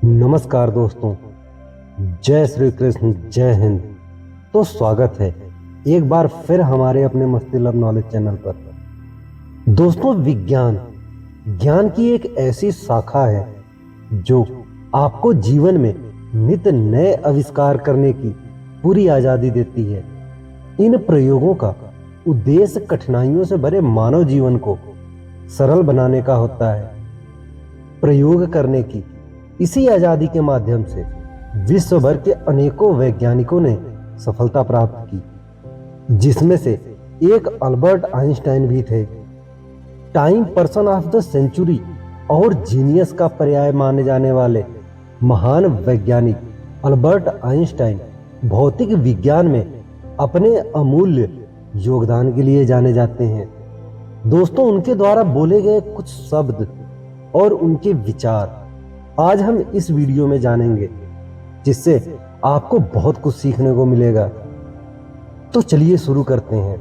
नमस्कार दोस्तों, जय श्री कृष्ण, जय हिंद। तो स्वागत है एक बार फिर हमारे अपने मस्ती लव नॉलेज चैनल पर। दोस्तों, विज्ञान ज्ञान की एक ऐसी शाखा है जो आपको जीवन में नित्य नए आविष्कार करने की पूरी आजादी देती है। इन प्रयोगों का उद्देश्य कठिनाइयों से भरे मानव जीवन को सरल बनाने का होता है। प्रयोग करने की इसी आजादी के माध्यम से विश्व भर के अनेकों वैज्ञानिकों ने सफलता प्राप्त की, जिसमें से एक अल्बर्ट आइंस्टाइन भी थे। Time person of the century और जीनियस का पर्याय माने जाने वाले महान वैज्ञानिक अल्बर्ट आइंस्टाइन भौतिक विज्ञान में अपने अमूल्य योगदान के लिए जाने जाते हैं। दोस्तों, उनके द्वारा बोले गए कुछ शब्द और उनके विचार आज हम इस वीडियो में जानेंगे, जिससे आपको बहुत कुछ सीखने को मिलेगा। तो चलिए शुरू करते हैं।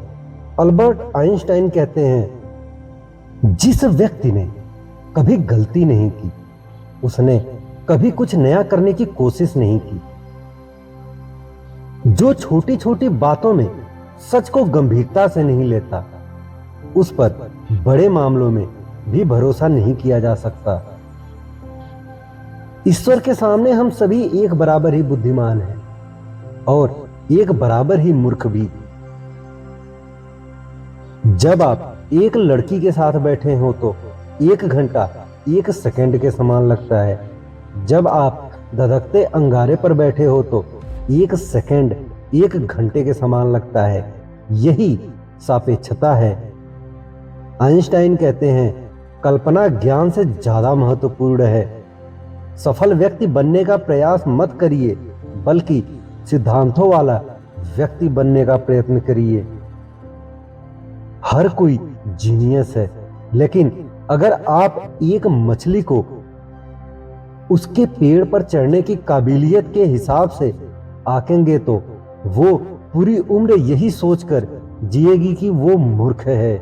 अल्बर्ट आइंस्टाइन कहते हैं, जिस व्यक्ति ने कभी गलती नहीं की, उसने कभी कुछ नया करने की कोशिश नहीं की। जो छोटी छोटी बातों में सच को गंभीरता से नहीं लेता, उस पर बड़े मामलों में भी भरोसा नहीं किया जा सकता। ईश्वर के सामने हम सभी एक बराबर ही बुद्धिमान हैं और एक बराबर ही मूर्ख भी। जब आप एक लड़की के साथ बैठे हो तो 1 घंटा 1 सेकंड के समान लगता है। जब आप धधकते अंगारे पर बैठे हो तो 1 सेकंड 1 घंटे के समान लगता है। यही सापेक्षता है। आइंस्टाइन कहते हैं, कल्पना ज्ञान से ज्यादा महत्वपूर्ण है। सफल व्यक्ति बनने का प्रयास मत करिए, बल्कि सिद्धांतों वाला व्यक्ति बनने का प्रयत्न करिए। हर कोई जीनियस है, लेकिन अगर आप एक मछली को उसके पेड़ पर चढ़ने की काबिलियत के हिसाब से आंकेंगे तो वो पूरी उम्र यही सोचकर जिएगी कि वो मूर्ख है।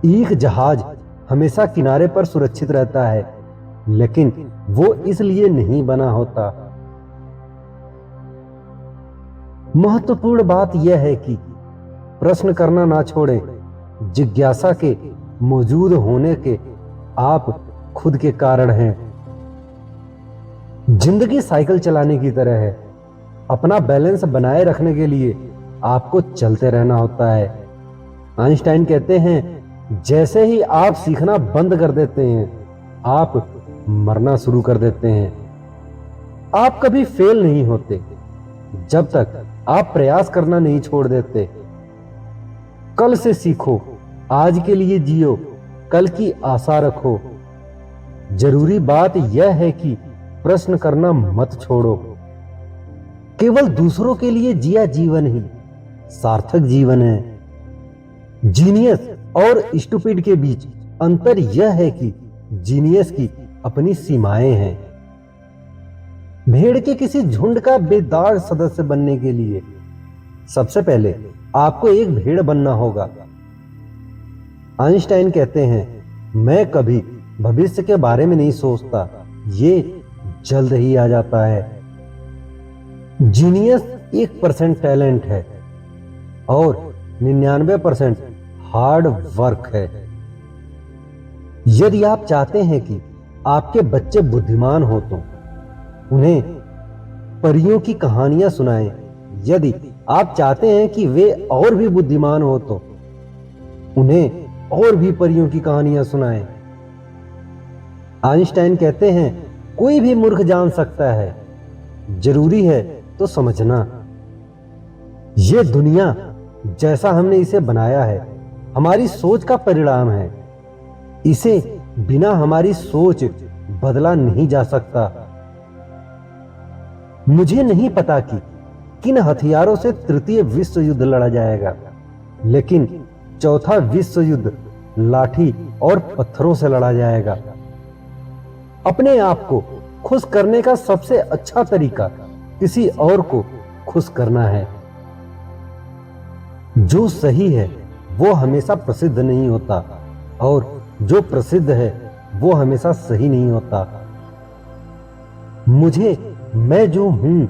एक जहाज हमेशा किनारे पर सुरक्षित रहता है, लेकिन वो इसलिए नहीं बना होता। महत्वपूर्ण बात यह है कि प्रश्न करना ना छोड़ें। जिज्ञासा के मौजूद होने के आप खुद के कारण हैं। जिंदगी साइकिल चलाने की तरह है। अपना बैलेंस बनाए रखने के लिए आपको चलते रहना होता है। आइंस्टाइन कहते हैं, जैसे ही आप सीखना बंद कर देते हैं, आप मरना शुरू कर देते हैं। आप कभी फेल नहीं होते जब तक आप प्रयास करना नहीं छोड़ देते। कल से सीखो, आज के लिए जियो, कल की आशा रखो। जरूरी बात यह है कि प्रश्न करना मत छोड़ो। केवल दूसरों के लिए जिया जीवन ही सार्थक जीवन है। जीनियस और स्टूपिड के बीच अंतर यह है कि जीनियस की अपनी सीमाएं हैं। भेड़ के किसी झुंड का बेदाग सदस्य बनने के लिए सबसे पहले आपको एक भेड़ बनना होगा। आइंस्टाइन कहते हैं, मैं कभी भविष्य के बारे में नहीं सोचता, ये जल्द ही आ जाता है। जीनियस 1% टैलेंट है और 99% हार्ड वर्क है। यदि आप चाहते हैं कि आपके बच्चे बुद्धिमान हो तो उन्हें परियों की कहानियां सुनाएं। यदि आप चाहते हैं कि वे और भी बुद्धिमान हो तो उन्हें और भी परियों की कहानियां सुनाएं। आइंस्टाइन कहते हैं, कोई भी मूर्ख जान सकता है, जरूरी है तो समझना। यह दुनिया जैसा हमने इसे बनाया है, हमारी सोच का परिणाम है। इसे बिना हमारी सोच बदला नहीं जा सकता। मुझे नहीं पता कि किन हथियारों से तृतीय विश्व युद्ध लड़ा जाएगा, लेकिन चौथा विश्व युद्ध लाठी और पत्थरों से लड़ा जाएगा। अपने आप को खुश करने का सबसे अच्छा तरीका किसी और को खुश करना है। जो सही है वो हमेशा प्रसिद्ध नहीं होता और जो प्रसिद्ध है वो हमेशा सही नहीं होता। मुझे मैं जो हूं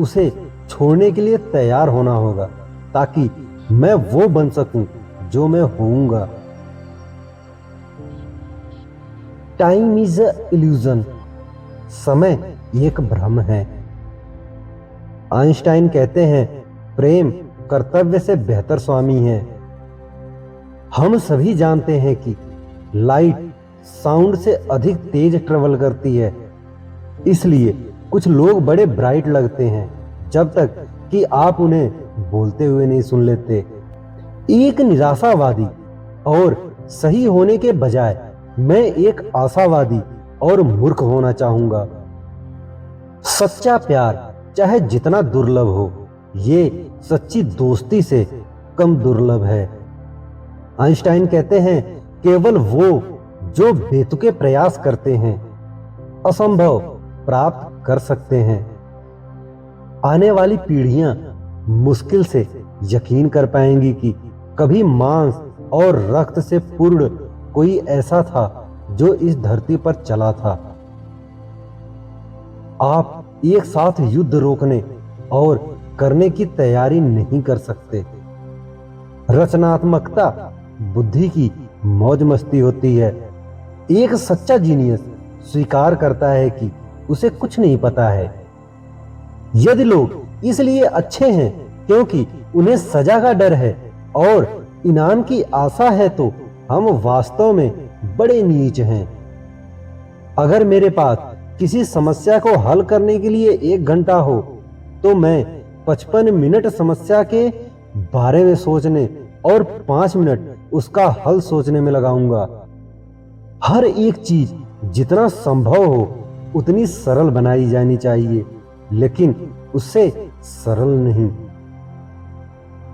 उसे छोड़ने के लिए तैयार होना होगा ताकि मैं वो बन सकूं जो मैं होऊंगा। Time is a illusion. समय एक भ्रम है। आइंस्टाइन कहते हैं प्रेम कर्तव्य से बेहतर स्वामी है। हम सभी जानते हैं कि लाइट साउंड से अधिक तेज ट्रेवल करती है, इसलिए कुछ लोग बड़े ब्राइट लगते हैं जब तक कि आप उन्हें बोलते हुए नहीं सुन लेते। एक निराशावादी और सही होने के बजाय मैं एक आशावादी और मूर्ख होना चाहूंगा। सच्चा प्यार चाहे जितना दुर्लभ हो, ये सच्ची दोस्ती से कम दुर्लभ है। आइंस्टाइन कहते हैं केवल वो जो बेतुके प्रयास करते हैं असंभव प्राप्त कर सकते हैं। आने वाली पीढ़ियां मुश्किल से यकीन कर पाएंगी कि कभी मांस और रक्त से पूर्ण कोई ऐसा था जो इस धरती पर चला था। आप एक साथ युद्ध रोकने और करने की तैयारी नहीं कर सकते। रचनात्मकता बुद्धि की मौज मस्ती होती है। एक सच्चा जीनियस स्वीकार करता है कि उसे कुछ नहीं पता है। यदि लोग इसलिए अच्छे हैं क्योंकि उन्हें सजा का डर है और इनाम की आशा है, तो हम वास्तव में बड़े नीच हैं। अगर मेरे पास किसी समस्या को हल करने के लिए 1 घंटा हो तो मैं 55 मिनट समस्या के बारे में सोचने और 5 मिनट उसका हल सोचने में लगाऊंगा। हर एक चीज जितना संभव हो उतनी सरल बनाई जानी चाहिए, लेकिन उससे सरल नहीं।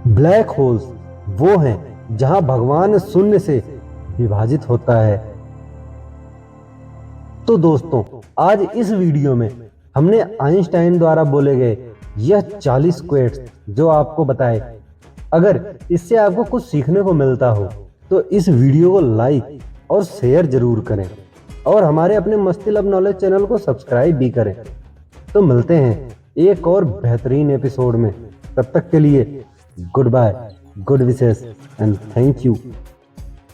ब्लैक होल्स वो हैं जहां भगवान शून्य से विभाजित होता है। तो दोस्तों, आज इस वीडियो में हमने आइंस्टाइन द्वारा बोले गए यह 40 क्वेट्स जो आपको बताए। अगर इससे आपको कुछ सीखने को मिलता हो तो इस वीडियो को लाइक और शेयर जरूर करें और हमारे अपने मस्ती लब नॉलेज चैनल को सब्सक्राइब भी करें। तो मिलते हैं एक और बेहतरीन एपिसोड में। तब तक के लिए goodbye, good wishes and thank you.